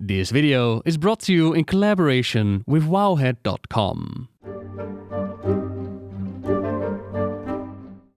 This video is brought to you in collaboration with wowhead.com.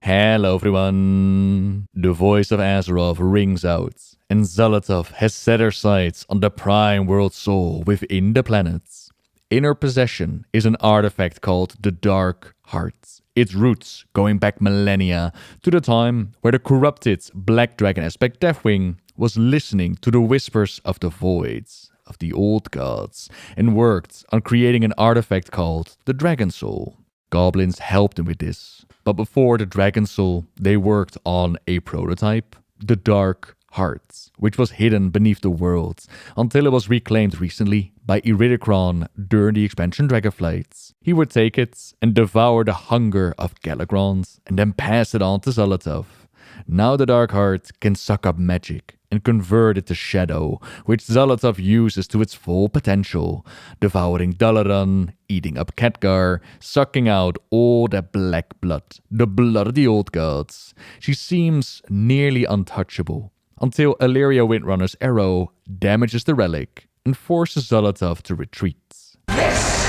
Hello everyone! The voice of Azeroth rings out, and Xal'atath has set her sights on the prime world soul within the planets. In her possession is an artifact called the Dark Heart. Its roots going back millennia to the time where the corrupted Black Dragon aspect Deathwing was listening to the whispers of the voids of the old gods and worked on creating an artifact called the Dragon Soul. Goblins helped him with this, but before the Dragon Soul, they worked on a prototype, the Dark Heart, which was hidden beneath the world until it was reclaimed recently by Iridikron during the expansion Dragonflight. He would take it and devour the hunger of Gallywix and then pass it on to Xal'atath. Now the Dark Heart can suck up magic and convert it to shadow, which Xal'atath uses to its full potential, devouring Dalaran, eating up Khadgar, sucking out all that black blood, the blood of the old gods. She seems nearly untouchable, until Alleria Windrunner's arrow damages the relic and forces Xal'atath to retreat. This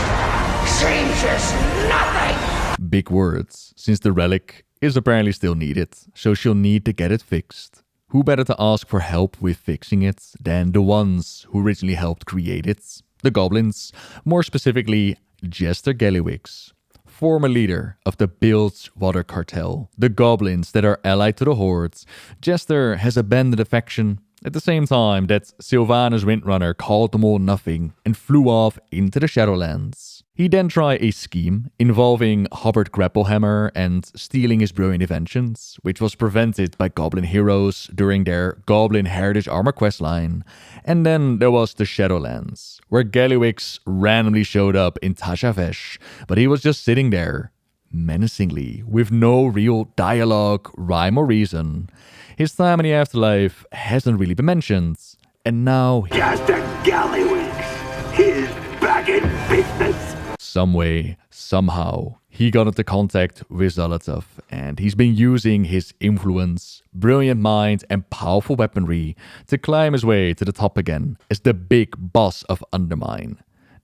changes nothing! Big words, since the relic is apparently still needed, so she'll need to get it fixed. Who better to ask for help with fixing it than the ones who originally helped create it? The goblins, more specifically Jester Gallywix, former leader of the Bilgewter Cartel, the goblins that are allied to the hordes. Jester has abandoned the faction at the same time that Sylvanas Windrunner called them all nothing and flew off into the Shadowlands. He then tried a scheme involving Hubbard Grapplehammer and stealing his brilliant inventions, which was prevented by Goblin heroes during their Goblin Heritage Armor questline. And then there was the Shadowlands, where Gallywix randomly showed up in Tashavesh, but he was just sitting there, menacingly, with no real dialogue, rhyme or reason. His time in the afterlife hasn't really been mentioned, and now Jester Gallywix, he's back in business! Some way, somehow, he got into contact with Xal'atath, and he's been using his influence, brilliant mind, and powerful weaponry to climb his way to the top again as the big boss of Undermine.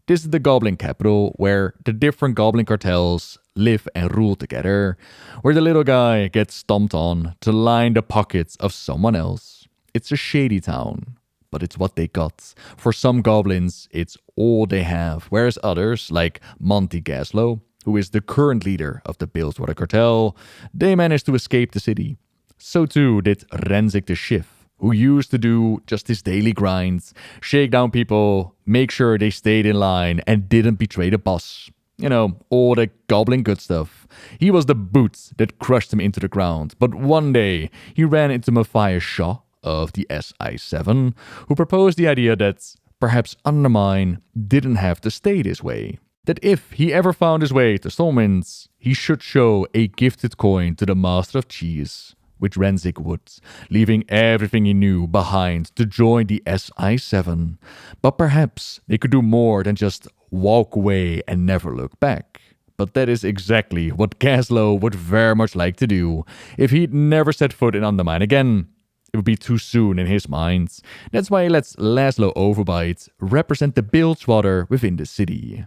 This is the Goblin capital, where the different Goblin cartels live and rule together, where the little guy gets stomped on to line the pockets of someone else. It's a shady town, but it's what they got. For some goblins, it's all they have, whereas others, like Monty Gaslow, who is the current leader of the Bilgewter Cartel, they managed to escape the city. So too did Renzik the Shiv, who used to do just his daily grinds, shake down people, make sure they stayed in line and didn't betray the boss. You know, all the goblin good stuff. He was the boot that crushed him into the ground, but one day he ran into Matthias Shaw of the SI7, who proposed the idea that perhaps Undermine didn't have to stay this way. That if he ever found his way to Stormwind, he should show a gifted coin to the Master of Cheese, which Renzik would, leaving everything he knew behind to join the SI7. But perhaps they could do more than just walk away and never look back. But that is exactly what Gaslow would very much like to do. If he'd never set foot in Undermine again, it would be too soon in his mind. That's why he lets Laszlo Overbite represent the Bilgewater within the city.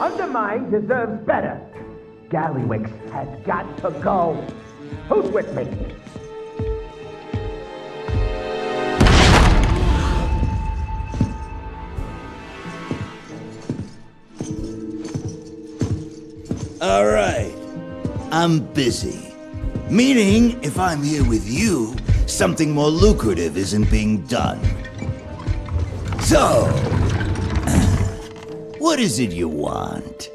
Undermine deserves better. Gallywix has got to go. Who's with me? All right. I'm busy. Meaning, if I'm here with you, something more lucrative isn't being done. So, what is it you want?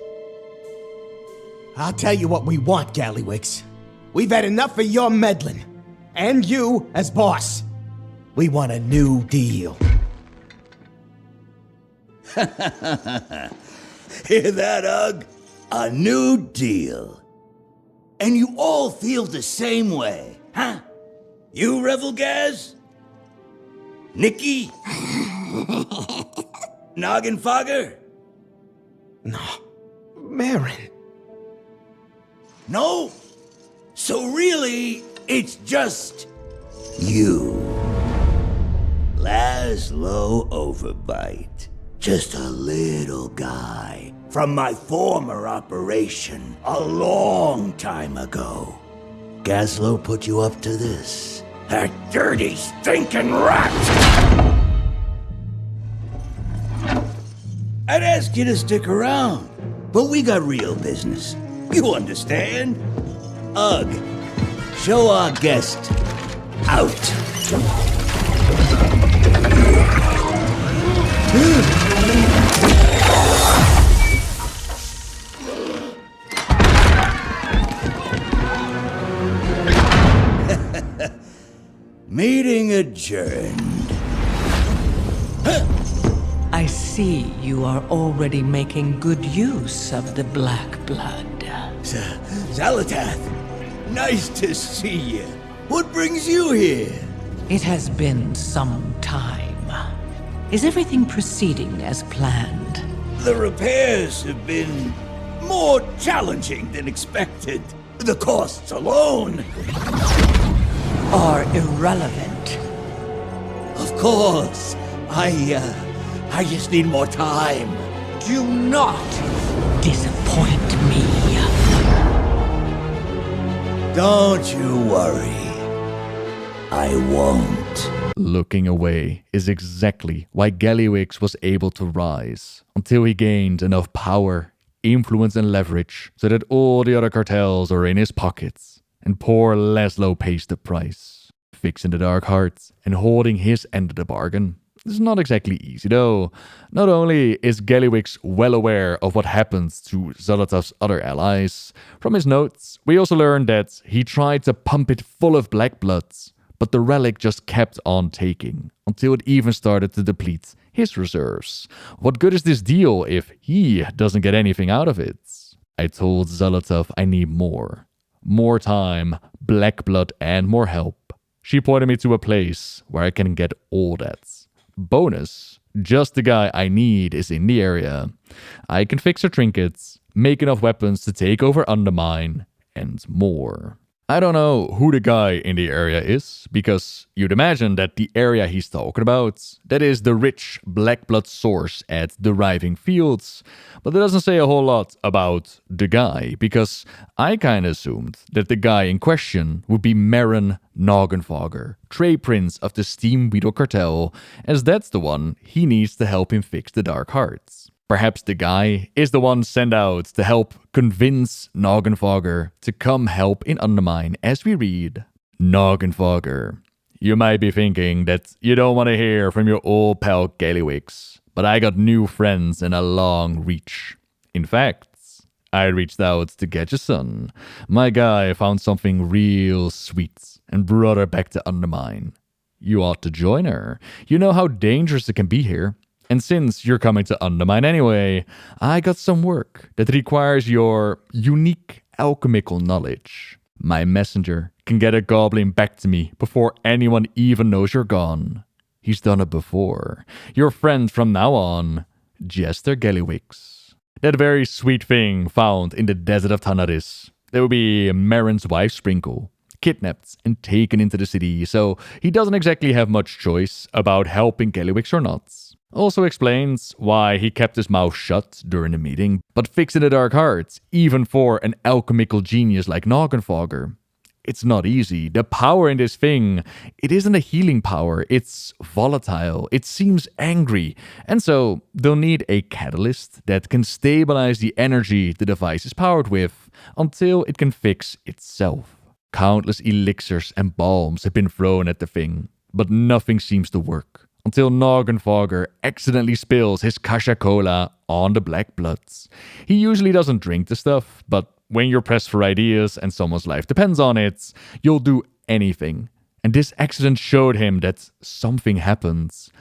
I'll tell you what we want, Gallywix. We've had enough of your meddling. And you as boss. We want a new deal. Hear that, Ugg? A new deal. And you all feel the same way, huh? You, Revelgaz? Nikki? Noggin Fogger? No. Marin. No? So really, it's just You. Laszlo Overbite. Just a little guy from my former operation a long time ago. Gazlo put you up to this. That dirty, stinking rat! I'd ask you to stick around, but we got real business. You understand? Ugh. Show our guest out. Meeting adjourned. I see you are already making good use of the black blood. Xal'atath, nice to see you. What brings you here? It has been some time. Is everything proceeding as planned? The repairs have been more challenging than expected. The costs alone. Are irrelevant. Of course. I just need more time. Do not disappoint me. Don't you worry. I won't. Looking away is exactly why Gallywix was able to rise, until he gained enough power, influence and leverage so that all the other cartels are in his pockets, and poor Laszlo pays the price. Fixing the Dark Heart and holding his end of the bargain is not exactly easy though. Not only is Gallywix well aware of what happens to Xal'atath's other allies, from his notes we also learn that he tried to pump it full of black bloods, but the relic just kept on taking, until it even started to deplete his reserves. What good is this deal if he doesn't get anything out of it? I told Xal'atath I need more. More time, black blood and more help. She pointed me to a place where I can get all that. Bonus, just the guy I need is in the area. I can fix her trinkets, make enough weapons to take over Undermine, and more. I don't know who the guy in the area is, because you'd imagine that the area he's talking about, that is the rich black blood source at the Riving Fields, but it doesn't say a whole lot about the guy, because I kinda assumed that the guy in question would be Merrin Noggenfogger, trade prince of the Bilgewter Cartel, as that's the one he needs to help him fix the Dark Hearts. Perhaps the guy is the one sent out to help convince Noggenfogger to come help in Undermine, as we read. Noggenfogger, you might be thinking that you don't want to hear from your old pal Gallywix, but I got new friends and a long reach. In fact, I reached out to get your son. My guy found something real sweet and brought her back to Undermine. You ought to join her. You know how dangerous it can be here. And since you're coming to Undermine anyway, I got some work that requires your unique alchemical knowledge. My messenger can get a goblin back to me before anyone even knows you're gone. He's done it before. Your friend from now on, Jester Gallywix. That very sweet thing found in the desert of Tanaris. There will be Merrin's wife Sprinkle, kidnapped and taken into the city, so he doesn't exactly have much choice about helping Gallywix or not. Also explains why he kept his mouth shut during the meeting, but fixing the Dark Heart, even for an alchemical genius like Noggenfogger. It's not easy. The power in this thing, it isn't a healing power, it's volatile, it seems angry, and so they'll need a catalyst that can stabilize the energy the device is powered with until it can fix itself. Countless elixirs and balms have been thrown at the thing, but nothing seems to work. Until Noggenfogger accidentally spills his kasha cola on the black bloods. He usually doesn't drink the stuff, but when you're pressed for ideas and someone's life depends on it, you'll do anything. And this accident showed him that something happens.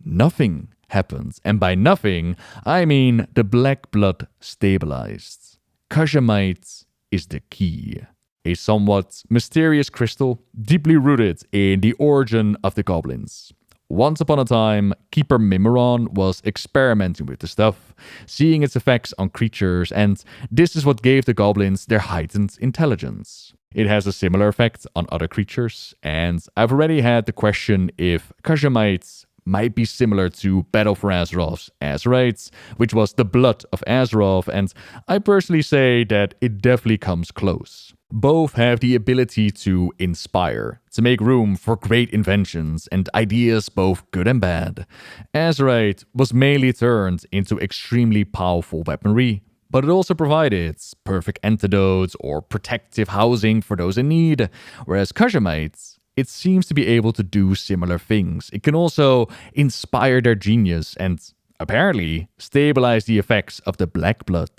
Nothing happens. And by nothing, I mean the black blood stabilized. Kaja'mite is the key. A somewhat mysterious crystal deeply rooted in the origin of the goblins. Once upon a time, Keeper Mimiron was experimenting with the stuff, seeing its effects on creatures, and this is what gave the goblins their heightened intelligence. It has a similar effect on other creatures, and I've already had the question if Kaja'mites might be similar to Battle for Azeroth's Azerites, which was the blood of Azeroth, and I personally say that it definitely comes close. Both have the ability to inspire, to make room for great inventions and ideas both good and bad. Azerite was mainly turned into extremely powerful weaponry, but it also provided perfect antidotes or protective housing for those in need, whereas Kaja'mite, it seems to be able to do similar things. It can also inspire their genius and apparently stabilize the effects of the Black Blood.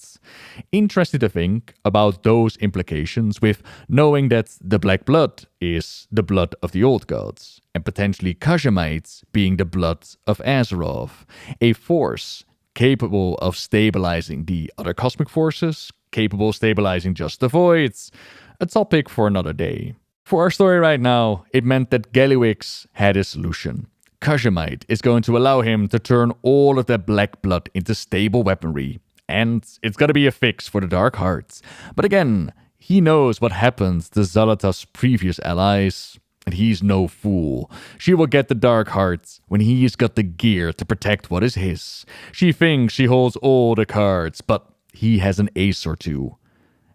Interesting to think about those implications with knowing that the Black Blood is the blood of the old gods, and potentially Kaja'mite being the blood of Azeroth, a force capable of stabilizing the other cosmic forces, capable of stabilizing just the voids, a topic for another day. For our story right now, it meant that Gallywix had a solution. Kaja'mite is going to allow him to turn all of that black blood into stable weaponry, and it's gonna be a fix for the Dark Hearts. But again, he knows what happened to Xal'atath's previous allies, and he's no fool. She will get the Dark Hearts when he's got the gear to protect what is his. She thinks she holds all the cards, but he has an ace or two.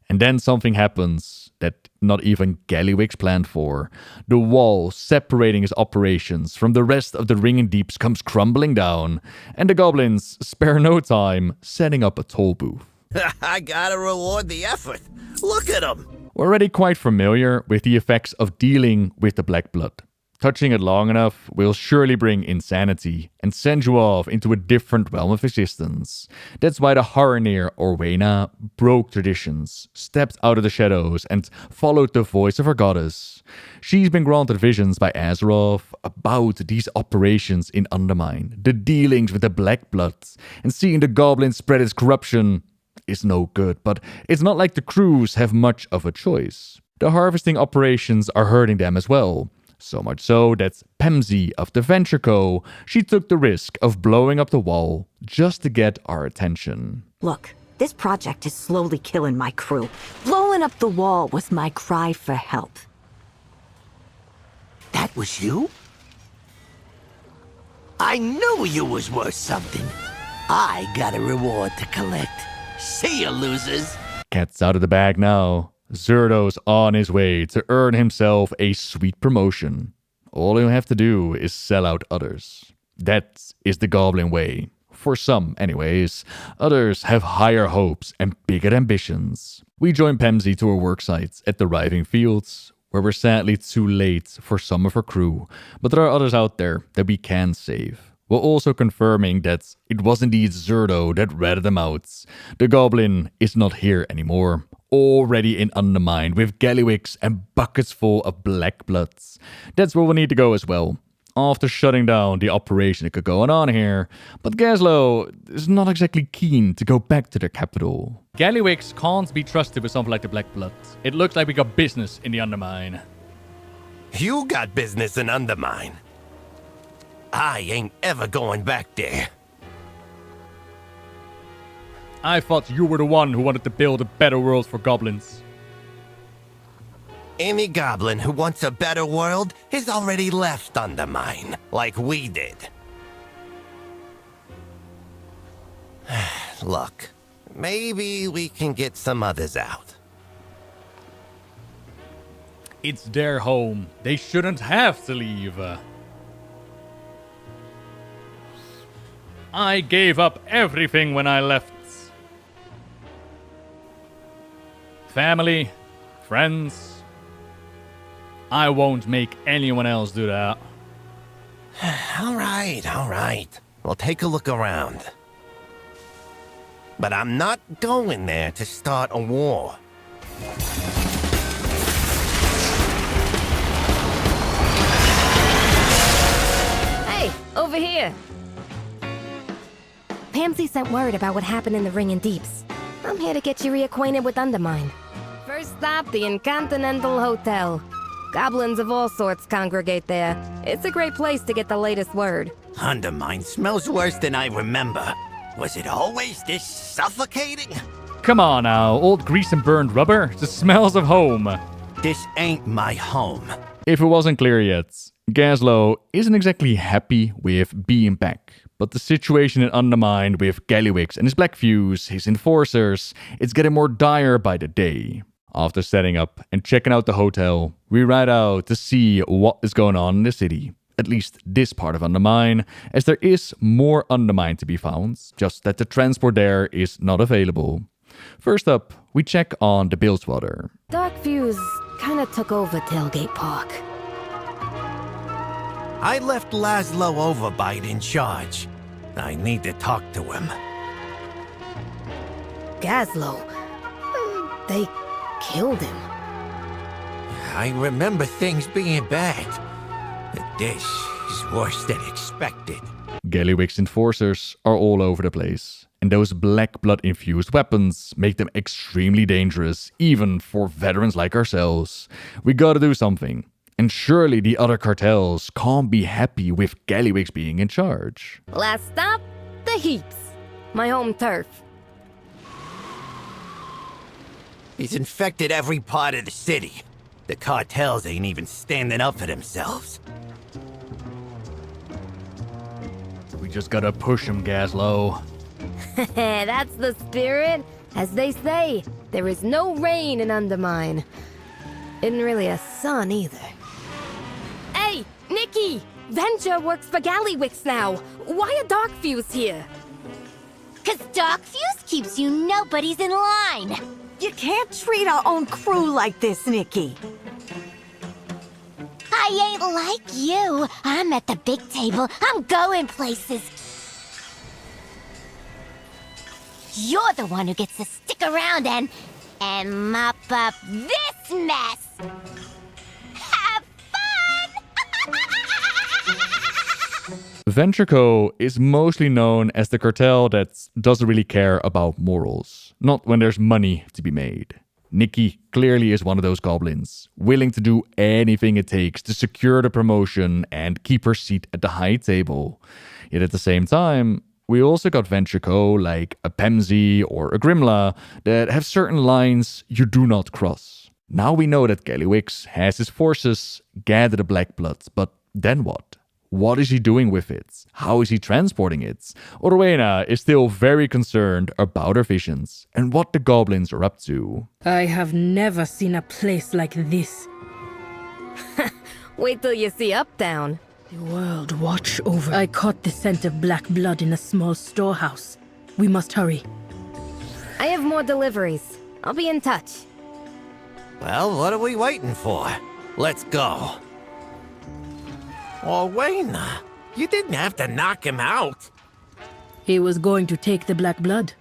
And then something happens that not even Gallywix planned for. The wall separating his operations from the rest of the Ringing Deeps comes crumbling down, and the goblins spare no time setting up a toll booth. I gotta reward the effort. Look at him. We're already quite familiar with the effects of dealing with the Black Blood. Touching it long enough will surely bring insanity and send you off into a different realm of existence. That's why the Haranir Orwena broke traditions, stepped out of the shadows, and followed the voice of her goddess. She's been granted visions by Azeroth about these operations in Undermine, the dealings with the Black Blood, and seeing the goblins spread its corruption is no good, but it's not like the crews have much of a choice. The harvesting operations are hurting them as well. So much so that Pemsy of the Venture Co., she took the risk of blowing up the wall just to get our attention. Look, this project is slowly killing my crew. Blowing up the wall was my cry for help. That was you? I knew you was worth something. I got a reward to collect. See ya, losers. Cat's out of the bag now. Zerdo's on his way to earn himself a sweet promotion. All he'll have to do is sell out others. That is the Goblin way. For some, anyways. Others have higher hopes and bigger ambitions. We join Pemsy to her worksite at the Riving Fields, where we're sadly too late for some of her crew, but there are others out there that we can save. We're also confirming that it was indeed Zerdo that ratted them out. The Goblin is not here anymore. Already in Undermined with Gallywix and buckets full of black bloods. That's where we need to go as well. After shutting down the operation that could go on here, but Gaslow is not exactly keen to go back to their capital. Gallywix can't be trusted with something like the Black Blood. It looks like we got business in the Undermine. You got business in Undermine. I ain't ever going back there. I thought you were the one who wanted to build a better world for goblins. Any goblin who wants a better world has already left Undermine, like we did. Look, maybe we can get some others out. It's their home. They shouldn't have to leave. I gave up everything when I left. Family, friends. I won't make anyone else do that. All right. We'll take a look around. But I'm not going there to start a war. Hey, over here. Pamsy sent word about what happened in the Ringing Deeps. I'm here to get you reacquainted with Undermine. First stop, the Incontinental Hotel. Goblins of all sorts congregate there. It's a great place to get the latest word. Undermine smells worse than I remember. Was it always this suffocating? Come on now, old grease and burned rubber. The smells of home. This ain't my home. If it wasn't clear yet, Gaslow isn't exactly happy with being back, but the situation in Undermined with Gallywix and his Black Fuse, his enforcers, it's getting more dire by the day. After setting up and checking out the hotel, we ride out to see what is going on in the city. At least this part of Undermine, as there is more Undermine to be found, just that the transport there is not available. First up, we check on the Bilgewter. Dark Fuse kinda took over Tailgate Park. I left Laszlo Overbite in charge. I need to talk to him. Gaslow. They killed him. I remember things being bad. But this is worse than expected. Gallywix enforcers are all over the place, and those black blood infused weapons make them extremely dangerous, even for veterans like ourselves. We gotta do something. And surely the other cartels can't be happy with Gallywix being in charge. Last stop, the Heaps. My home turf. He's infected every part of the city. The cartels ain't even standing up for themselves. We just gotta push him, Gaslow. That's the spirit. As they say, there is no rain in Undermine. Isn't really a sun either. Hey, Nikki! Venture works for Gallywix now. Why a Dark Fuse here? 'Cause Dark Fuse keeps you nobody's in line. You can't treat our own crew like this, Nikki. I ain't like you. I'm at the big table. I'm going places. You're the one who gets to stick around and mop up this mess. Have fun! VentureCo is mostly known as the cartel that doesn't really care about morals, not when there's money to be made. Nikki clearly is one of those goblins, willing to do anything it takes to secure the promotion and keep her seat at the high table. Yet at the same time, we also got VentureCo like a Pemsy or a Grimla that have certain lines you do not cross. Now we know that Gallywix has his forces gather the Black Blood, but then what? What is he doing with it? How is he transporting it? Orowena is still very concerned about her visions and what the goblins are up to. I have never seen a place like this. Wait till you see Uptown. The world watch over. I caught the scent of black blood in a small storehouse. We must hurry. I have more deliveries. I'll be in touch. Well, what are we waiting for? Let's go. Orowena, you didn't have to knock him out. He was going to take the black blood.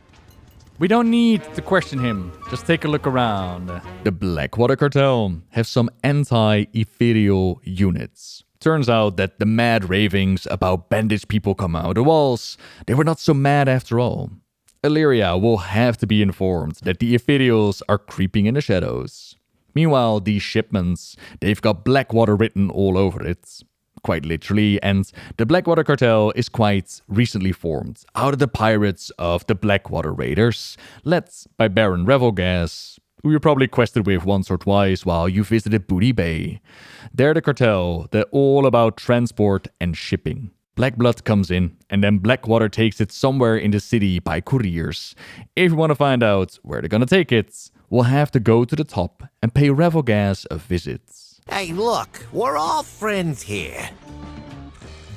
We don't need to question him. Just take a look around. The Blackwater Cartel have some anti-ethereal units. Turns out that the mad ravings about bandaged people coming out of the walls, they were not so mad after all. Alleria will have to be informed that the ethereals are creeping in the shadows. Meanwhile, these shipments, they've got Blackwater written all over it. Quite literally, and the Blackwater Cartel is quite recently formed out of the pirates of the Blackwater Raiders, led by Baron Revelgas, who you probably quested with once or twice while you visited Booty Bay. They're the cartel, they're all about transport and shipping. Black blood comes in, and then Blackwater takes it somewhere in the city by couriers. If you want to find out where they're gonna take it, we'll have to go to the top and pay Revelgas a visit. Hey, look, we're all friends here.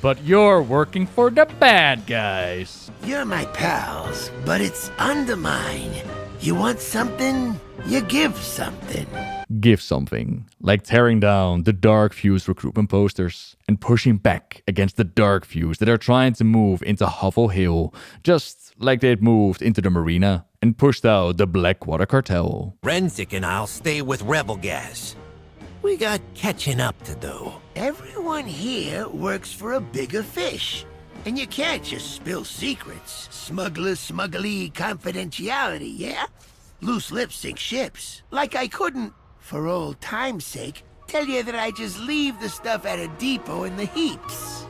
But you're working for the bad guys. You're my pals, but it's Undermine. You want something, you give something. Give something, like tearing down the Dark Fuse recruitment posters and pushing back against the Dark Fuse that are trying to move into Hovel Hill, just like they'd moved into the marina and pushed out the Blackwater Cartel. Renzik and I'll stay with Revelgas. We got catching up to do. Everyone here works for a bigger fish. And you can't just spill secrets. Smuggly confidentiality, yeah? Loose lips sink ships. Like I couldn't, for old time's sake, tell you that I just leave the stuff at a depot in the Heaps.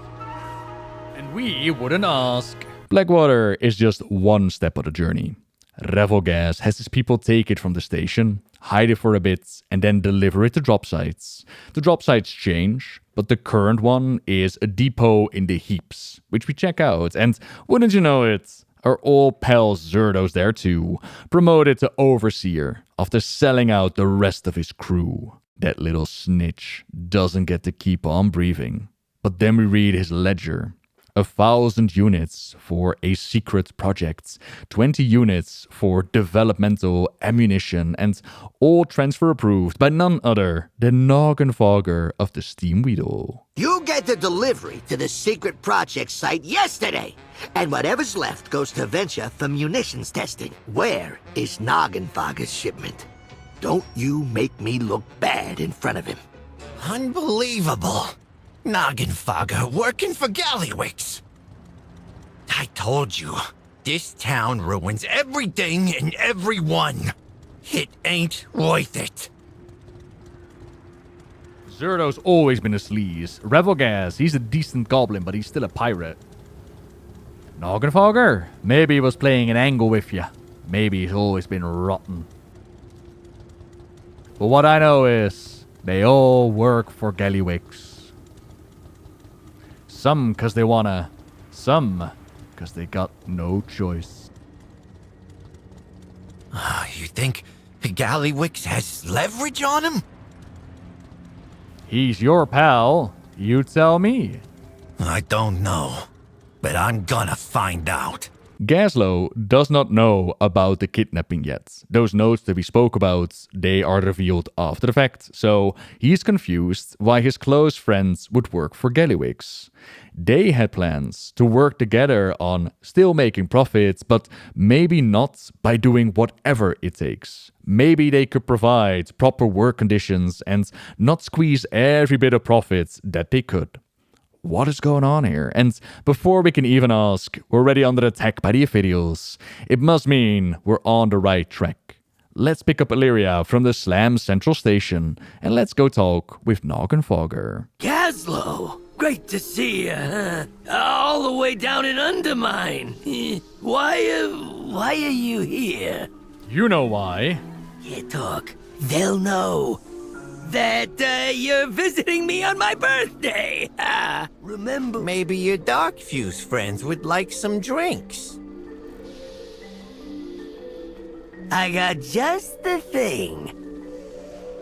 And we wouldn't ask. Blackwater is just one step of the journey. Revelgas has his people take it from the station, hide it for a bit, and then deliver it to drop sites. The drop sites change, but the current one is a depot in the Heaps, which we check out, and wouldn't you know it, our old pal Zerdo's there too, promoted to overseer after selling out the rest of his crew. That little snitch doesn't get to keep on breathing. But then we read his ledger. 1,000 units for a secret project, 20 units for developmental ammunition, and all transfer approved by none other than Noggenfogger of the Steamweedle. You get the delivery to the secret project site yesterday, and whatever's left goes to Venture for munitions testing. Where is Noggenfogger's shipment? Don't you make me look bad in front of him. Unbelievable. Noggenfogger working for Gallywix. I told you, this town ruins everything and everyone. It ain't worth it. Zerdo's always been a sleaze. Revelgaz, he's a decent goblin, but he's still a pirate. Noggenfogger, maybe he was playing an angle with you. Maybe he's always been rotten. But what I know is, they all work for Gallywix. Some because they wanna, some because they got no choice. You think Gallywix has leverage on him? He's your pal, you tell me. I don't know, but I'm gonna find out. Gaslow does not know about the kidnapping yet. Those notes that we spoke about, they are revealed after the fact, so he's confused why his close friends would work for Gallywix. They had plans to work together on still making profits, but maybe not by doing whatever it takes. Maybe they could provide proper work conditions and not squeeze every bit of profit that they could. What is going on here? And before we can even ask, we're already under attack by the Ophidials. It must mean we're on the right track. Let's pick up Alleria from the Slam Central Station and let's go talk with Noggenfogger. Gaslow, great to see you, all the way down in Undermine. Why are you here? You know why. You talk, they'll know. That you're visiting me on my birthday. Remember? Maybe your Darkfuse friends would like some drinks. I got just the thing.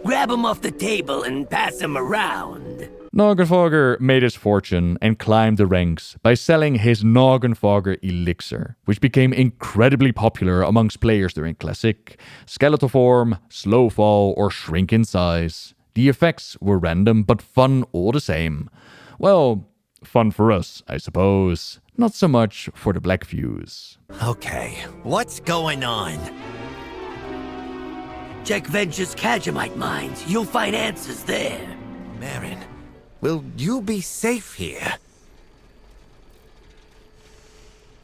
Grab 'em off the table and pass 'em around. Noggenfogger made his fortune and climbed the ranks by selling his Noggenfogger elixir, which became incredibly popular amongst players during Classic, Skeletal Form, Slow Fall, or Shrink in size. The effects were random, but fun all the same. Well, fun for us, I suppose. Not so much for the Black Fuse. Okay, what's going on? Check Venture's Kaja'mite mines. You'll find answers there. Marin, will you be safe here?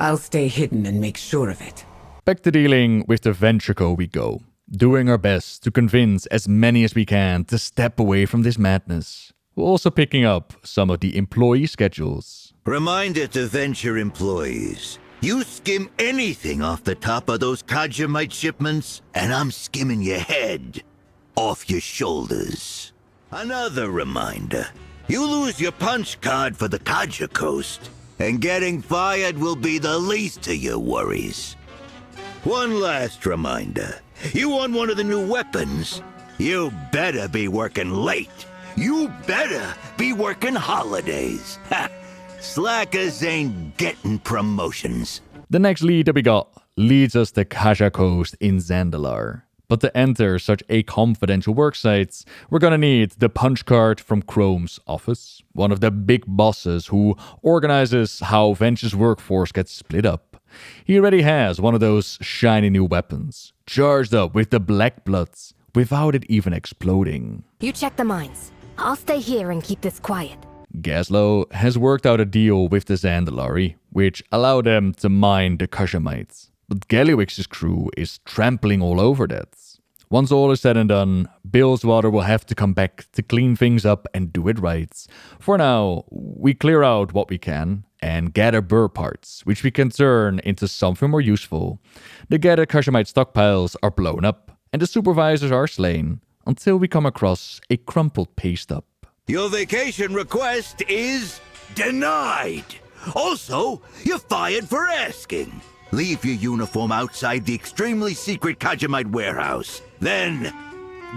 I'll stay hidden and make sure of it. Back to dealing with the Venture Co we go, doing our best to convince as many as we can to step away from this madness. We're also picking up some of the employee schedules. Reminder to Venture employees. You skim anything off the top of those Kaja'mite shipments, and I'm skimming your head off your shoulders. Another reminder. You lose your punch card for the Kaja Coast, and getting fired will be the least of your worries. One last reminder. You want one of the new weapons? You better be working late. You better be working holidays. Ha! Slackers ain't getting promotions. The next lead that we got leads us to Kaja Coast in Zandalar. But to enter such a confidential worksite, we're gonna need the punch card from Chrome's office, one of the big bosses who organizes how Venture's workforce gets split up. He already has one of those shiny new weapons, charged up with the black bloods, without it even exploding. You check the mines. I'll stay here and keep this quiet. Gaslow has worked out a deal with the Zandalari, which allowed them to mine the Kaja'mites. But Gallywix's crew is trampling all over that. Once all is said and done, Bilgewter will have to come back to clean things up and do it right. For now, we clear out what we can and gather burr parts, which we can turn into something more useful. The gathered Kaja'mite stockpiles are blown up, and the supervisors are slain until we come across a crumpled pay stub. Your vacation request is denied. Also, you're fired for asking. Leave your uniform outside the extremely secret Kaja'mite warehouse. Then,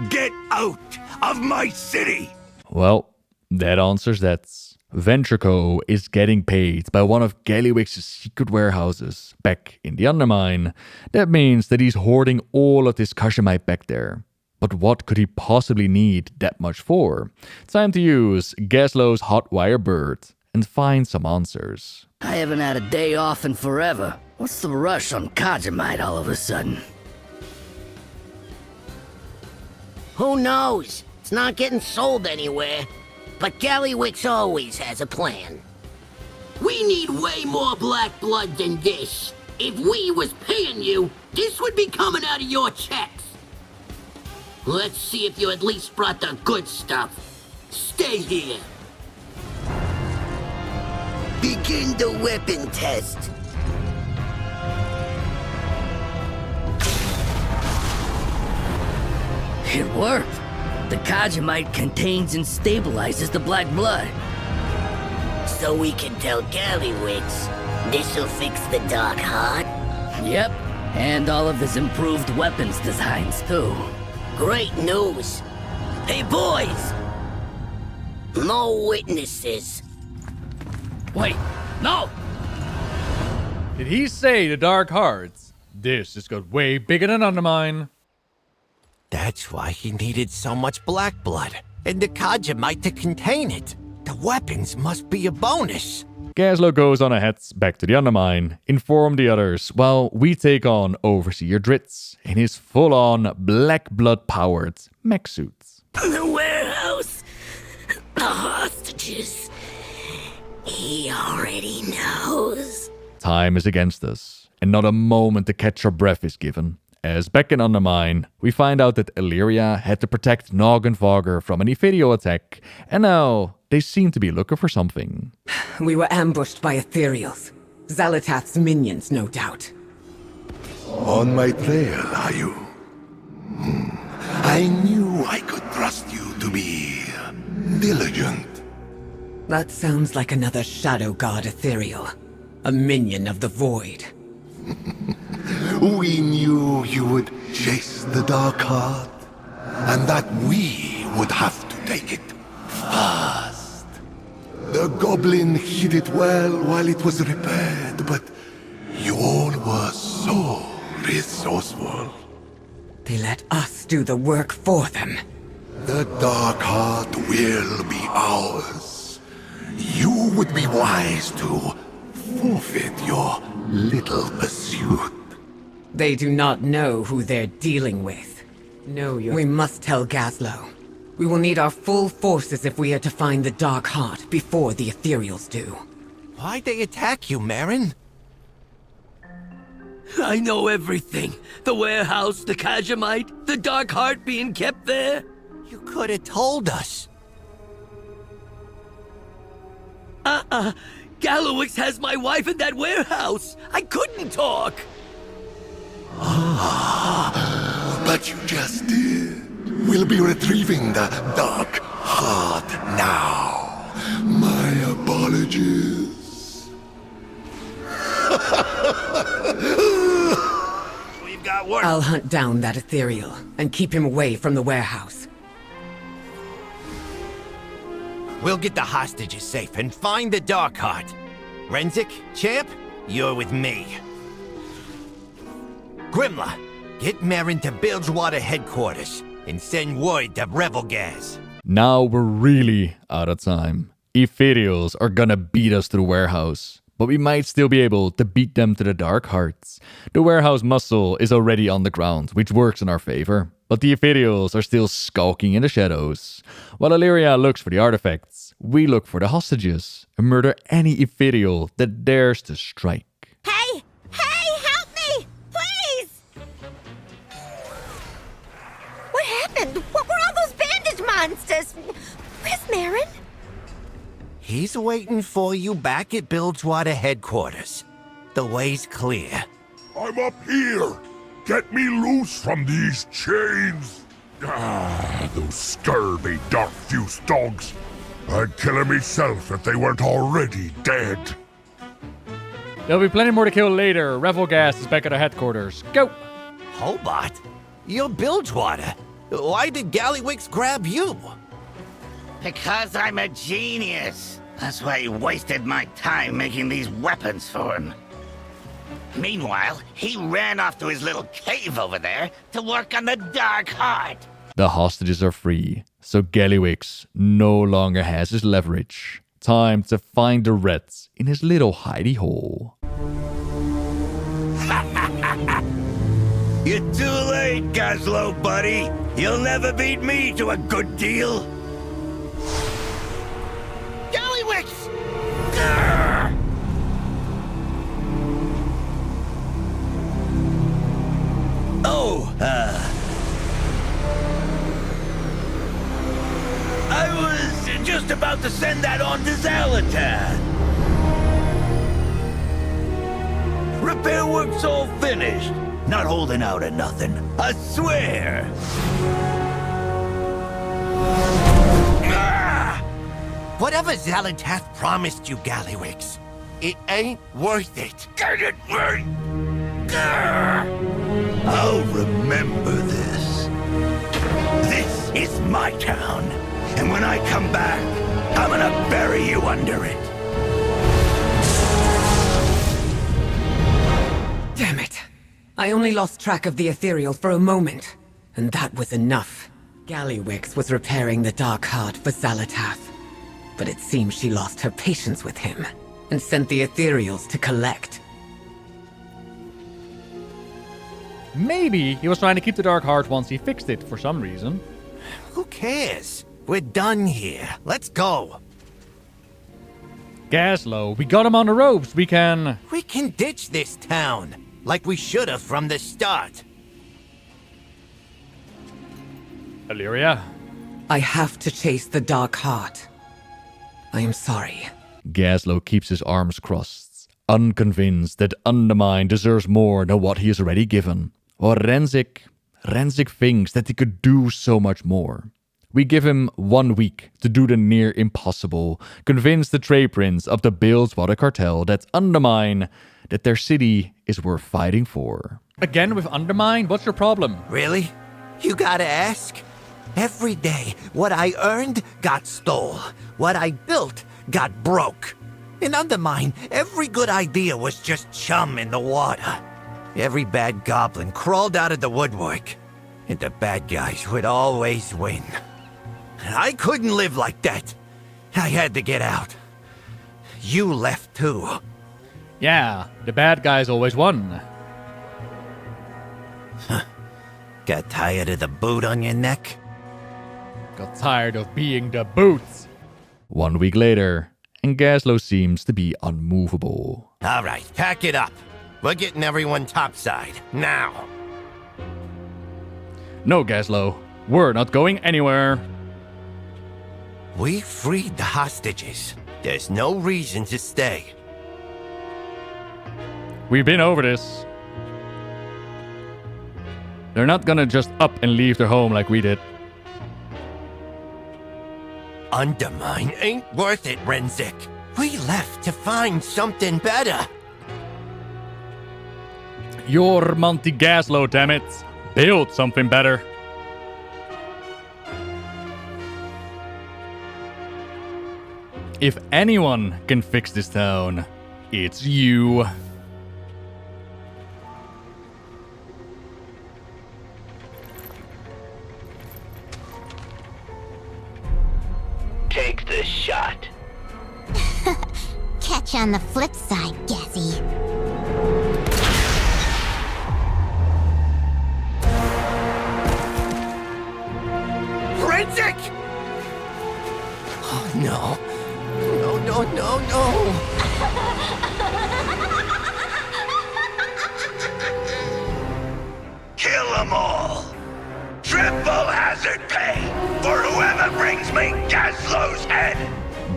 get out of my city! Well, that answers that. Ventrico is getting paid by one of Gallywix's secret warehouses back in the Undermine. That means that he's hoarding all of this Kaja'mite back there. But what could he possibly need that much for? Time to use Gaslow's Hotwire Bird and find some answers. I haven't had a day off in forever. What's the rush on Kaja'mite all of a sudden? Who knows? It's not getting sold anywhere. But Gallywix always has a plan. We need way more black blood than this. If we was paying you, this would be coming out of your checks. Let's see if you at least brought the good stuff. Stay here. Begin the weapon test. It worked. The Kaja'mite contains and stabilizes the black blood. So we can tell Gallywix this'll fix the Dark Heart? Yep, and all of his improved weapons designs too. Great news. Hey boys! No witnesses. Wait, no! Did he say the Dark Hearts? This has got way bigger than Undermine. That's why he needed so much black blood, and the Kaja'mite to contain it. The weapons must be a bonus. Gaslow goes on ahead back to the Undermine, inform the others, while we take on Overseer Dritz in his full-on black blood-powered mech suit. The warehouse. The hostages. He already knows. Time is against us, and not a moment to catch our breath is given. As back in Undermine, we find out that Alleria had to protect Nog and Vogger from an Ethereal attack, and now they seem to be looking for something. We were ambushed by Ethereals. Xal'atath's minions, no doubt. On my trail, are you? I knew I could trust you to be diligent. That sounds like another Shadow God Ethereal. A minion of the Void. We knew you would chase the Dark Heart, and that we would have to take it fast. The Goblin hid it well while it was repaired, but you all were so resourceful. They let us do the work for them. The Dark Heart will be ours. You would be wise to forfeit your little pursuit. They do not know who they're dealing with. No, we must tell Gaslow. We will need our full forces if we are to find the Dark Heart before the Ethereals do. Why'd they attack you, Marin? I know everything. The warehouse, the Kaja'mite, the Dark Heart being kept there. You could have told us. Gallywix has my wife in that warehouse. I couldn't talk. But you just did. We'll be retrieving the Dark Heart now. My apologies. We've got work. I'll hunt down that Ethereal and keep him away from the warehouse. We'll get the hostages safe and find the Dark Heart. Renzik, Champ, you're with me. Grimla, get Marin to Bilgewter headquarters and send word to Revelgaz. Now we're really out of time. Ethereals are gonna beat us to the warehouse, but we might still be able to beat them to the Dark Hearts. The warehouse muscle is already on the ground, which works in our favor, but the Ethereals are still skulking in the shadows. While Alleria looks for the artifacts, we look for the hostages and murder any Ethereal that dares to strike. Hey! Hey, help me! Please! What happened? What were all those bandage monsters? Where's Marin? He's waiting for you back at Bilgewter headquarters. The way's clear. I'm up here. get me loose from these chains. Those scurvy, dark-fused dogs. I'd kill them myself if they weren't already dead. There'll be plenty more to kill later. Revelgast is back at our headquarters. Go! Hobart? You're Bilgewter. Why did Gallywix grab you? Because I'm a genius. That's why he wasted my time making these weapons for him. Meanwhile, he ran off to his little cave over there to work on the Dark Heart. The hostages are free, so Gallywix no longer has his leverage. Time to find the rats in his little hidey hole. You're too late, Gazlo, buddy. You'll never beat me to a good deal. Gallywix! Grr! Oh, I was just about to send that on to Xal'atath. Repair work's all finished. Not holding out or nothing. I swear. Whatever Xal'atath promised you, Gallywix, it ain't worth it. Get it right. I'll remember this. This is my town. And when I come back, I'm gonna bury you under it. Damn it. I only lost track of the ethereal for a moment, and that was enough. Gallywix was repairing the Dark Heart for Xal'atath, but it seems she lost her patience with him, and sent the ethereals to collect. Maybe he was trying to keep the Dark Heart once he fixed it for some reason. Who cares? We're done here. Let's go. Gazlo, we got him on the ropes. We can ditch this town, like we should have from the start. Alleria? I have to chase the Dark Heart. I am sorry. Gazlo keeps his arms crossed, unconvinced that Undermine deserves more than what he has already given. Or Renzik thinks that he could do so much more. We give him 1 week to do the near impossible, convince the trade prince of the Bilgewter Cartel that Undermine, that their city is worth fighting for. Again with Undermine? What's your problem? Really? You gotta ask? Every day, what I earned got stole. What I built got broke. In Undermine, every good idea was just chum in the water. Every bad goblin crawled out of the woodwork, and the bad guys would always win. I couldn't live like that. I had to get out. You left too. Yeah, the bad guys always won. Got tired of the boot on your neck? Got tired of being the boot. 1 week later, and Gazlo seems to be unmovable. All right, pack it up. We're getting everyone topside, now. No, Gazlo. We're not going anywhere. We freed the hostages. There's no reason to stay. We've been over this. They're not gonna just up and leave their home like we did. Undermine ain't worth it, Renzik. We left to find something better. You're Monty Gazlo, damn it. Build something better. If anyone can fix this town, it's you. Take the shot. Catch you on the flip side, Gazzy. Renzik! Oh, no. No. Kill them all. Triple hazard pay for whoever brings me Gazlo's head.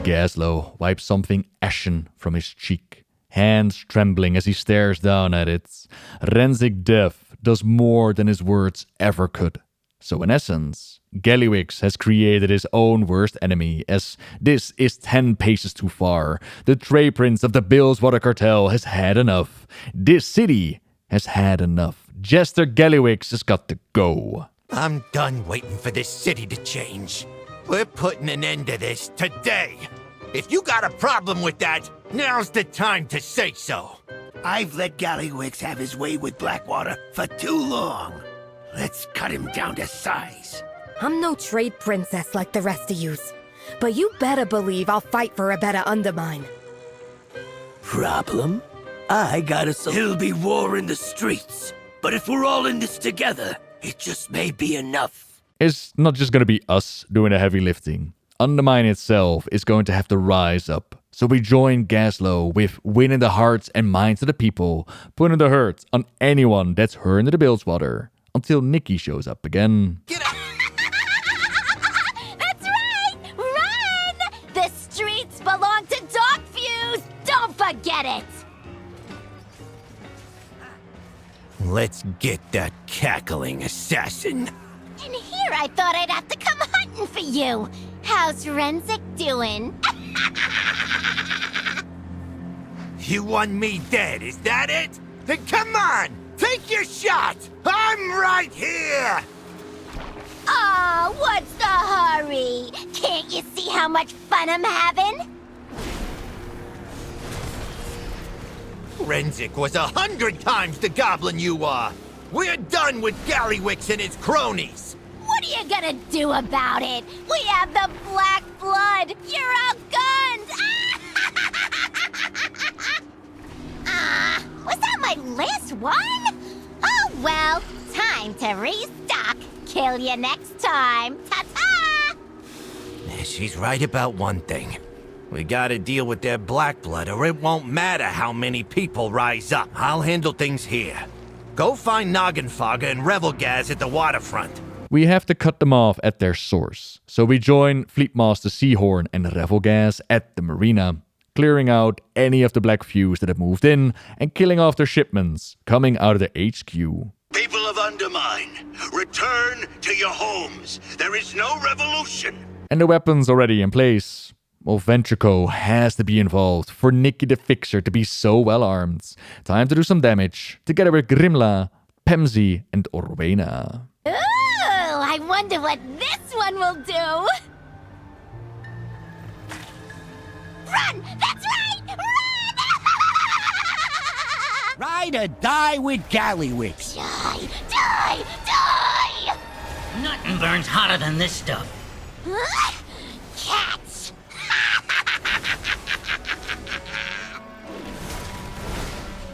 Gazlo wipes something ashen from his cheek, hands trembling as he stares down at it. Renzik deaf does more than his words ever could. So in essence, Gallywix has created his own worst enemy, as this is 10 paces too far. The Trey Prince of the Bilgewter Cartel has had enough. This city has had enough. Jester Gallywix has got to go. I'm done waiting for this city to change. We're putting an end to this today. If you got a problem with that, now's the time to say so. I've let Gallywix have his way with Blackwater for too long. Let's cut him down to size. I'm no trade princess like the rest of yous, but you better believe I'll fight for a better Undermine. Problem? I got a There'll be war in the streets, but if we're all in this together, it just may be enough. It's not just gonna be us doing the heavy lifting. Undermine itself is going to have to rise up. So we join Gaslow with winning the hearts and minds of the people, putting the hurt on anyone that's hurt in the Bilgewater, until Nikki shows up again. That's right! Run! The streets belong to Dogfuse! Don't forget it! Let's get that cackling assassin. And here I thought I'd have to come hunting for you. How's Renzik doing? You want me dead, is that it? Then come on! Take your shot! I'm right here! Oh, what's the hurry? Can't you see how much fun I'm having? Renzik was 100 times the goblin you are! We're done with Gallywix and his cronies! What are you gonna do about it? We have the black blood! You're outgunned! Was that my last one? Oh well, time to restock. Kill you next time. Ta-ta! She's right about one thing. We gotta deal with their black blood, or it won't matter how many people rise up. I'll handle things here. Go find Noggenfogger and Revelgaz at the waterfront. We have to cut them off at their source. So we join Fleetmaster Seahorn and Revelgaz at the marina, clearing out any of the black fuse that have moved in and killing off their shipments coming out of the HQ. People of Undermine, return to your homes. There is no revolution. And the weapons already in place. Well, Ventrico has to be involved for Nikki the Fixer to be so well armed. Time to do some damage, together with Grimla, Pemsy, and Orwena. Ooh, I wonder what this one will do. Run! That's right! Run! Ride or die with Gallywix. Die! Die! Die! Nothing burns hotter than this stuff. Cats!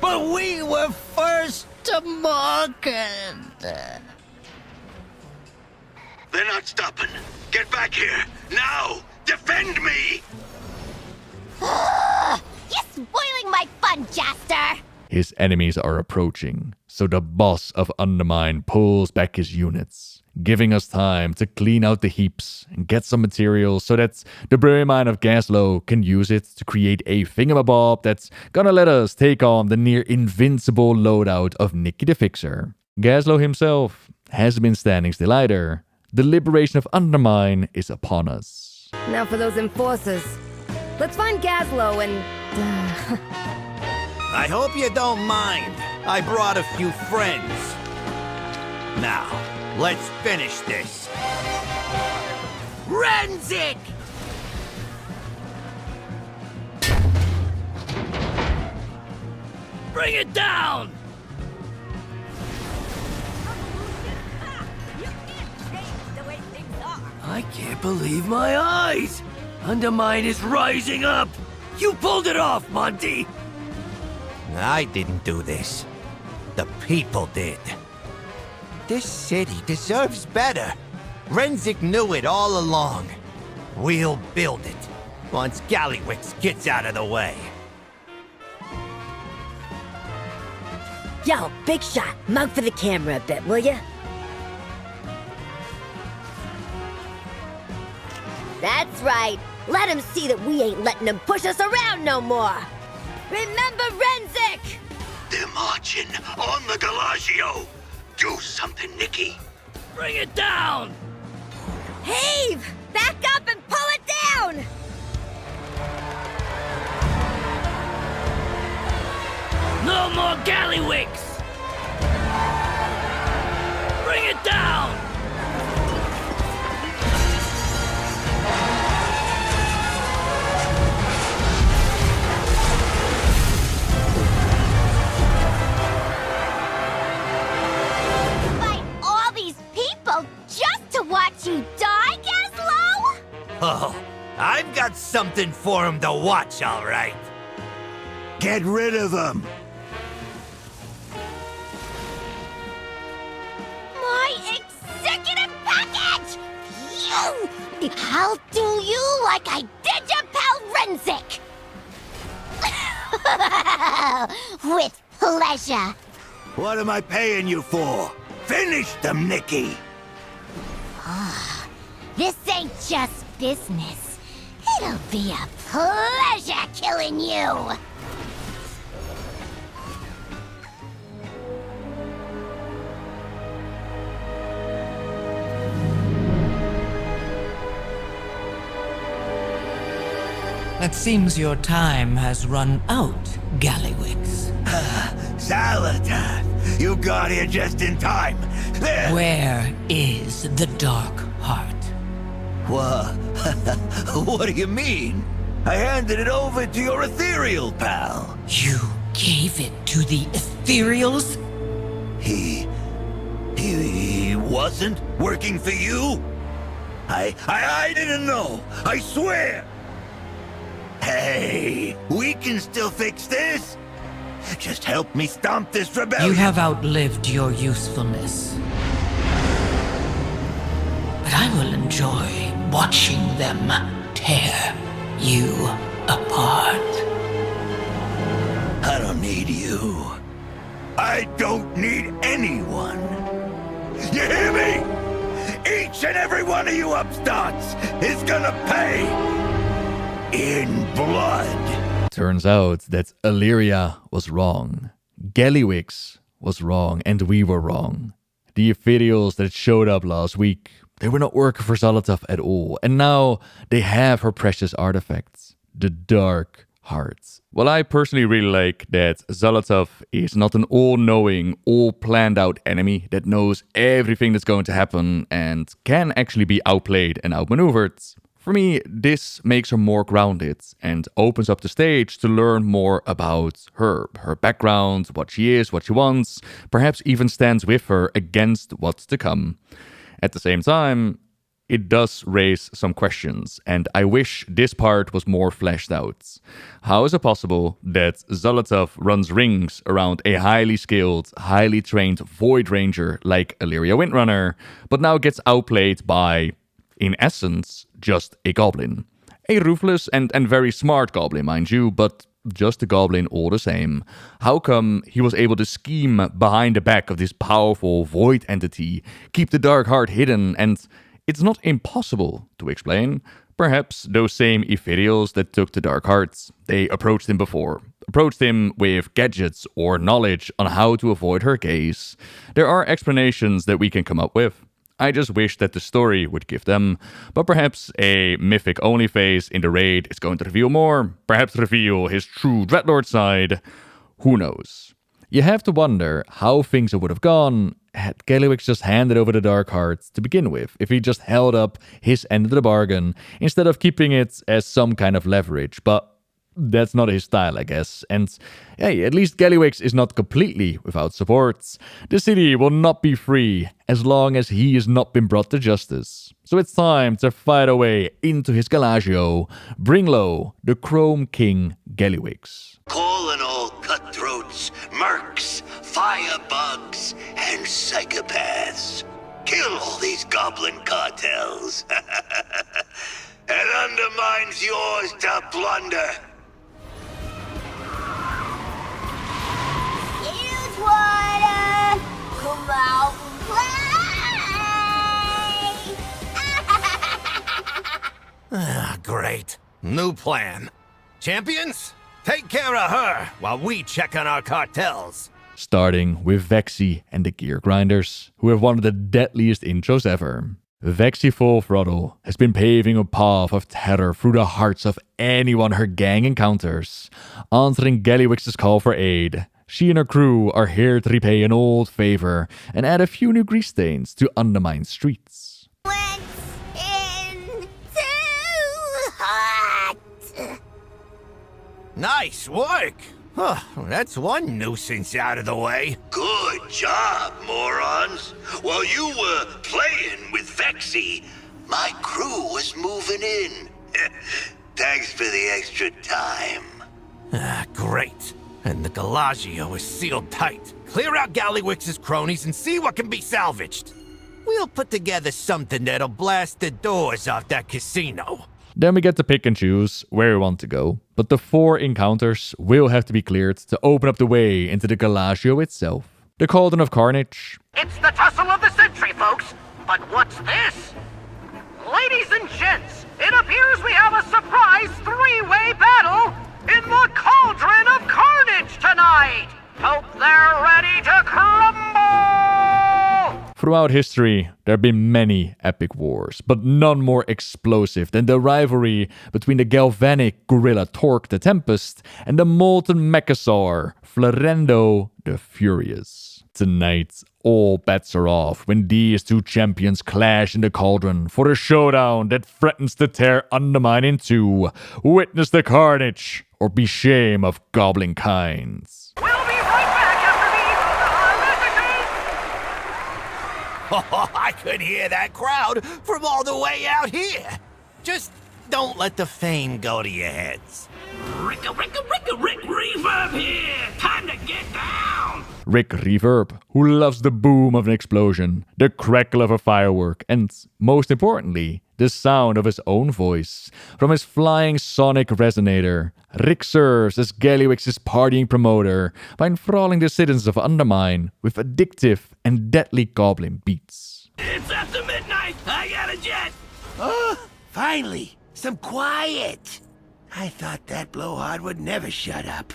But we were first to market. They're not stopping. Get back here. Now! Defend me! You're spoiling my fun, Jaster! His enemies are approaching, so the boss of Undermine pulls back his units, giving us time to clean out the heaps and get some materials so that the Brilliant Mind of Gaslow can use it to create a thingamabob that's gonna let us take on the near invincible loadout of Nikki the Fixer. Gaslow himself hasn't been standing still either. The liberation of Undermine is upon us. Now for those enforcers. Let's find Gaslow and... I hope you don't mind. I brought a few friends. Now, let's finish this. Renzik! Bring it down! I can't believe my eyes! Undermine is rising up! You pulled it off, Monty! I didn't do this. The people did. This city deserves better. Renzik knew it all along. We'll build it, once Gallywix gets out of the way. Yo, big shot. Mug for the camera a bit, will ya? That's right. Let him see that we ain't letting him push us around no more. Remember Renzik! They're marching on the Galagio. Do something, Nikki. Bring it down! Heave! Back up and pull it down! No more Gallywix! Bring it down! Fight all these people just to watch you die, Gaslow? Oh, I've got something for him to watch, all right. Get rid of them. My executive package! You! I'll do you like I did your pal Renzik! With pleasure. What am I paying you for? Finish them, Nikki. This ain't just business. It'll be a pleasure killing you! It seems your time has run out, Gallywix. Xal'atath, you got here just in time. There. Where is the Dark Heart? What? What do you mean? I handed it over to your ethereal pal. You gave it to the Ethereals? He wasn't working for you? I didn't know. I swear. Hey, we can still fix this. Just help me stomp this rebellion. You have outlived your usefulness. But I will enjoy watching them tear you apart. I don't need you. I don't need anyone. You hear me? Each and every one of you upstarts is gonna pay in blood. Turns out that Alleria was wrong. Gallywix was wrong, and we were wrong. The Ethereals that showed up last week, they were not working for Xal'atath at all, and now they have her precious artifacts, the Dark Heart. Well, I personally really like that Xal'atath is not an all-knowing, all-planned-out enemy that knows everything that's going to happen and can actually be outplayed and outmaneuvered. For me, this makes her more grounded and opens up the stage to learn more about her background, what she is, what she wants, perhaps even stands with her against what's to come. At the same time, it does raise some questions, and I wish this part was more fleshed out. How is it possible that Xal'atath runs rings around a highly skilled, highly trained Void Ranger like Alleria Windrunner, but now gets outplayed by, in essence, just a goblin? A ruthless and very smart goblin, mind you, but just a goblin all the same. How come he was able to scheme behind the back of this powerful void entity, keep the Dark Heart hidden, and it's not impossible to explain. Perhaps those same Ethereals that took the Dark Hearts, they approached him before. Approached him with gadgets or knowledge on how to avoid her gaze. There are explanations that we can come up with. I just wish that the story would give them, but perhaps a mythic-only phase in the raid is going to reveal more, perhaps reveal his true Dreadlord side. Who knows? You have to wonder how things would have gone had Gallywix just handed over the Dark Heart to begin with, if he just held up his end of the bargain, instead of keeping it as some kind of leverage, but that's not his style, I guess. And hey, at least Gallywix is not completely without support. The city will not be free as long as he has not been brought to justice. So it's time to fight our way into his Galagio, bring low the Chrome King Gallywix. Calling all cutthroats, mercs, firebugs, and psychopaths. Kill all these goblin cartels. And Undermine's yours to plunder. Here's water! Come out and play! Great. New plan. Champions, take care of her while we check on our cartels. starting with Vexi and the Gear Grinders, who have one of the deadliest intros ever. Vexi Full Throttle has been paving a path of terror through the hearts of anyone her gang encounters. Answering Gallywix's call for aid, she and her crew are here to repay an old favor and add a few new grease stains to Undermine streets. Nice work! Huh, that's one nuisance out of the way. Good job, morons. While you were playing with Vexi, my crew was moving in. Thanks for the extra time. Great. And the Gallagio is sealed tight. Clear out Gallywix's cronies and see what can be salvaged. We'll put together something that'll blast the doors off that casino. Then we get to pick and choose where we want to go, but the 4 encounters will have to be cleared to open up the way into the Gallagio itself. The Cauldron of Carnage. It's the tussle of the century, folks. But what's this? Ladies and gents, it appears we have a surprise 3-way battle in the Cauldron of Carnage tonight. Hope they're ready to crumble! Throughout history, there have been many epic wars, but none more explosive than the rivalry between the galvanic gorilla Torque the Tempest and the molten mechasaur Florendo the Furious. Tonight, all bets are off when these 2 champions clash in the cauldron for a showdown that threatens to tear Undermine in 2. Witness the carnage, or be shame of goblin kinds. We'll be right back after these Oh, I could hear that crowd from all the way out here. Just don't let the fame go to your heads. Rick Reverb here! Time to get down! Rick Reverb, who loves the boom of an explosion, the crackle of a firework, and, most importantly, the sound of his own voice. From his flying sonic resonator, Rick serves as Gallywix's partying promoter by enthralling the citizens of Undermine with addictive and deadly goblin beats. It's after midnight! I got a jet! Oh, finally! Some quiet! I thought that blowhard would never shut up.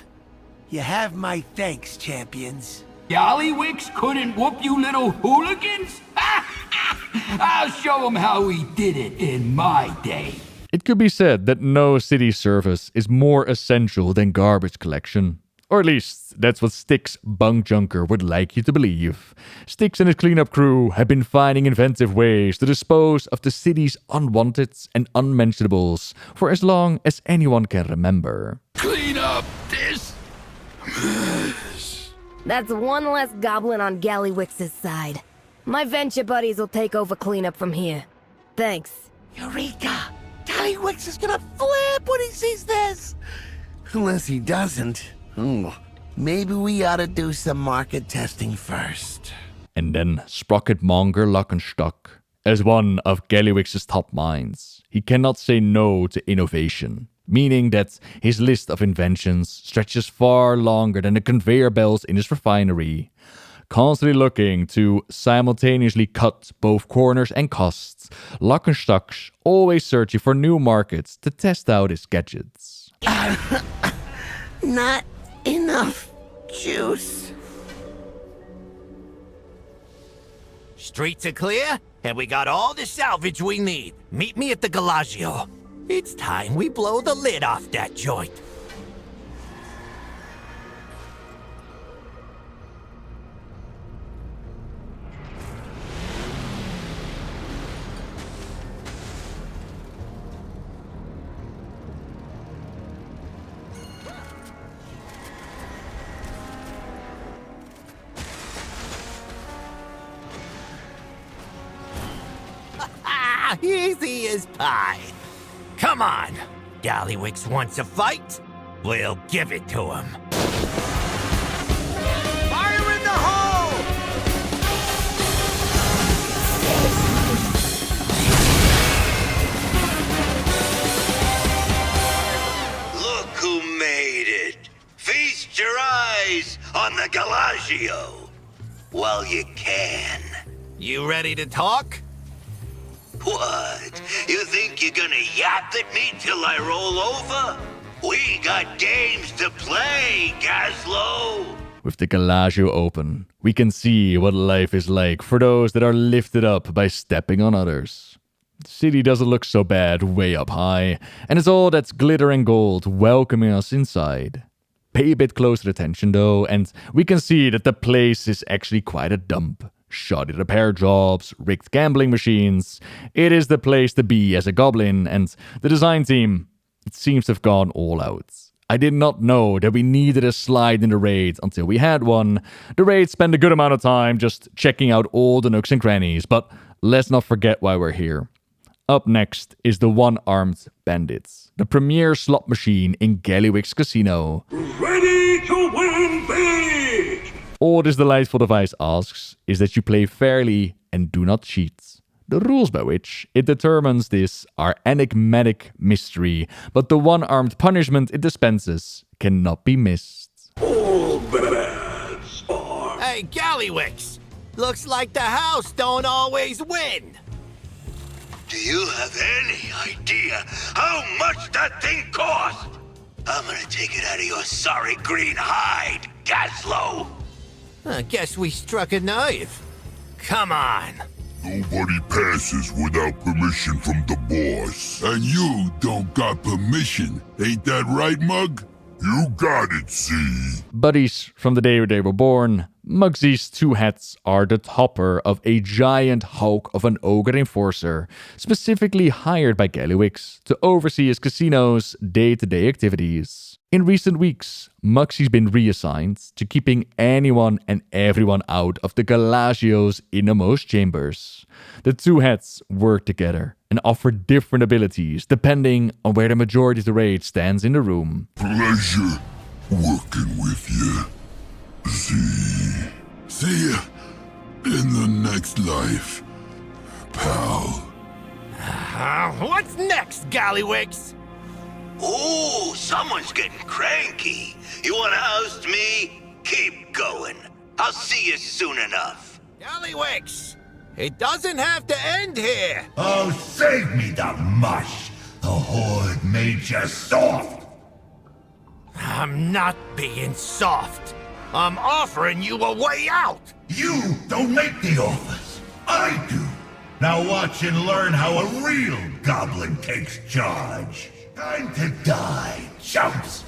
You have my thanks, champions. Gallywix couldn't whoop you little hooligans? I'll show them how we did it in my day. It could be said that no city service is more essential than garbage collection. Or at least, that's what Styx Bunk Junker would like you to believe. Styx and his cleanup crew have been finding inventive ways to dispose of the city's unwanteds and unmentionables for as long as anyone can remember. Clean up this mess. That's one less goblin on Gallywix's side. My venture buddies will take over cleanup from here. Thanks. Eureka! Gallywix is gonna flip when he sees this! Unless he doesn't. Maybe we ought to do some market testing first. And then Sprocketmonger Lockenstock. As one of Gallywix's top minds, he cannot say no to innovation, meaning that his list of inventions stretches far longer than the conveyor belts in his refinery. Constantly looking to simultaneously cut both corners and costs, Lockenstock's always searching for new markets to test out his gadgets. Not enough juice. Streets are clear, and we got all the salvage we need. Meet me at the Gallagio. It's time we blow the lid off that joint. Easy as pie. Come on. Gallywix wants a fight? We'll give it to him. Fire in the hole! Look who made it. Feast your eyes on the Gallagio. While you can. You ready to talk? What? You think you're gonna yap at me till I roll over? We got games to play, Gazlo! With the Gallagio open, we can see what life is like for those that are lifted up by stepping on others. The city doesn't look so bad way up high, and it's all that's glitter and gold welcoming us inside. Pay a bit closer attention though, and we can see that the place is actually quite a dump. Shoddy repair jobs, rigged gambling machines. It is the place to be as a goblin, and the design team, it seems to have gone all out. I did not know that we needed a slide in the raid until we had one. The raid spent a good amount of time just checking out all the nooks and crannies, but let's not forget why we're here. Up next is the One-Armed Bandits, the premier slot machine in Gallywix Casino. Ready to win big! All this delightful device asks is that you play fairly and do not cheat. The rules by which it determines this are enigmatic mystery, but the one-armed punishment it dispenses cannot be missed. All bets are... Hey, Gallywix! Looks like the house don't always win! Do you have any idea how much that thing cost? I'm gonna take it out of your sorry green hide, Gaslow! I guess we struck a nerve. Come on. Nobody passes without permission from the boss. And you don't got permission. Ain't that right, Mug? You got it, see? Buddies from the day they were born, Mugsy's two hats are the topper of a giant hulk of an ogre enforcer, specifically hired by Gallywix to oversee his casino's day-to-day activities. In recent weeks, Mugsy's been reassigned to keeping anyone and everyone out of the Gallagio's innermost chambers. The two heads work together and offer different abilities depending on where the majority of the raid stands in the room. Pleasure working with you. See ya in the next life, pal. What's next, Gallywix? Ooh, someone's getting cranky. You wanna oust me? Keep going. I'll see you soon enough. Gallywix! It doesn't have to end here! Oh, save me the mush. The Horde made you soft. I'm not being soft. I'm offering you a way out! You don't make the offers. I do. Now watch and learn how a real goblin takes charge. Time to die, chumps!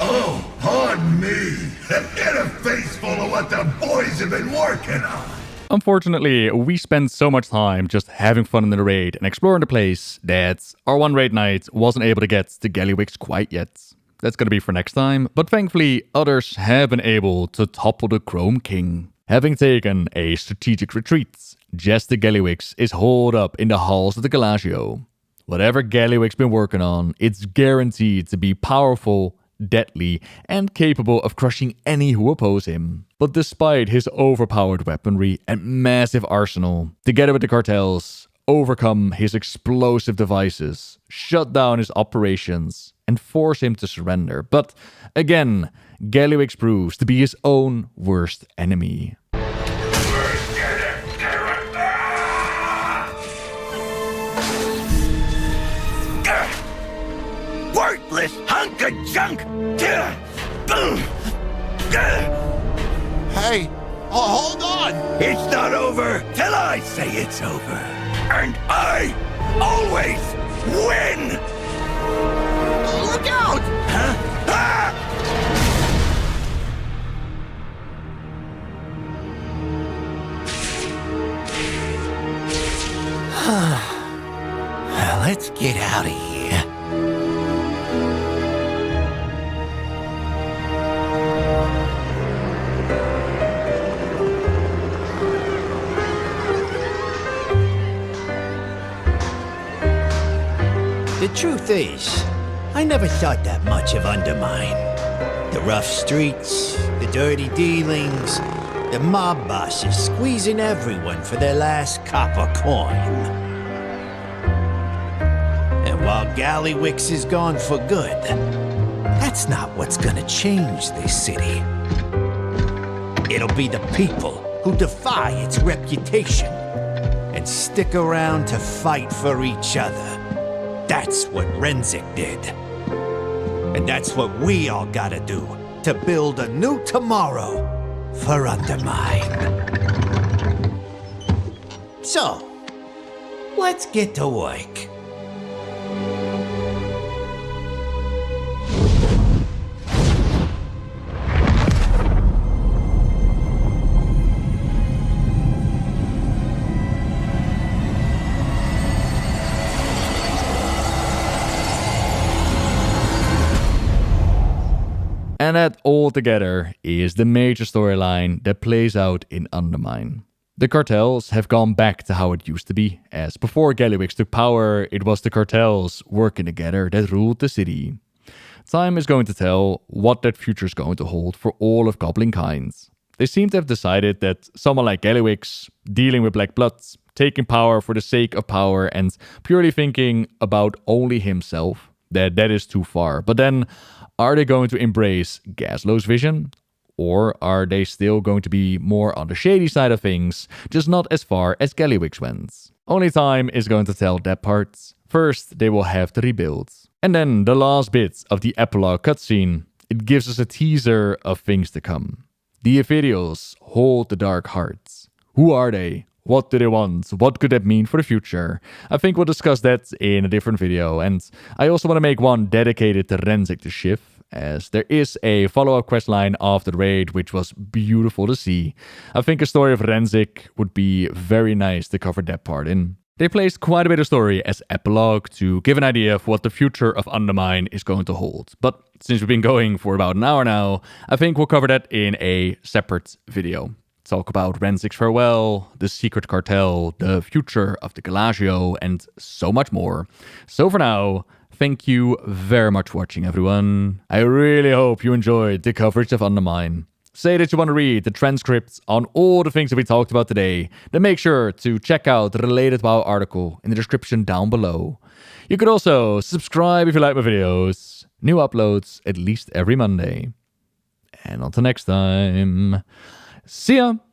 Oh, pardon me. Get a face full of what the boys have been working on. Unfortunately, we spent so much time just having fun in the raid and exploring the place that our one raid night wasn't able to get to Gallywix quite yet. That's gonna be for next time, but thankfully others have been able to topple the Chrome King. Having taken a strategic retreat, Jester Gallywix is holed up in the halls of the Gallagio. Whatever Gallywix been working on, it's guaranteed to be powerful, deadly, and capable of crushing any who oppose him. But despite his overpowered weaponry and massive arsenal, together with the cartels, overcome his explosive devices, shut down his operations, and force him to surrender. But again, Gallywix proves to be his own worst enemy. Worthless hunk of junk! Boom! Hey, hold on! It's not over till I say it's over. And I always win! Look out! Huh? Ah! Let's get out of here. The truth is, I never thought that much of Undermine. The rough streets, the dirty dealings, the mob bosses squeezing everyone for their last copper coin. And while Gallywix is gone for good, that's not what's gonna change this city. It'll be the people who defy its reputation and stick around to fight for each other. That's what Renzik did. And And that's what we all gotta do to build a new tomorrow for Undermine. So, let's get to work. And that altogether is the major storyline that plays out in Undermine. The cartels have gone back to how it used to be, as before Gallywix took power, it was the cartels working together that ruled the city. Time is going to tell what that future is going to hold for all of Goblin kinds. They seem to have decided that someone like Gallywix, dealing with black bloods, taking power for the sake of power and purely thinking about only himself, that is too far. But then, are they going to embrace Gaslow's vision? Or are they still going to be more on the shady side of things, just not as far as Gallywix went? Only time is going to tell that part. First, they will have to rebuild. And then the last bit of the epilogue cutscene, it gives us a teaser of things to come. The Ethereals hold the Dark Hearts. Who are they? What do they want? What could that mean for the future? I think we'll discuss that in a different video, and I also want to make one dedicated to Renzik the Shiv, as there is a follow-up questline after the raid, which was beautiful to see. I think a story of Renzik would be very nice to cover that part in. They placed quite a bit of story as epilogue to give an idea of what the future of Undermine is going to hold. But since we've been going for about an hour now, I think we'll cover that in a separate video. Talk about Renzik's farewell, the secret cartel, the future of the Galagio, and so much more. So for now, thank you very much for watching, everyone. I really hope you enjoyed the coverage of Undermine. Say that you want to read the transcripts on all the things that we talked about today, then make sure to check out the related WoW article in the description down below. You could also subscribe if you like my videos. New uploads at least every Monday. And until next time, see ya!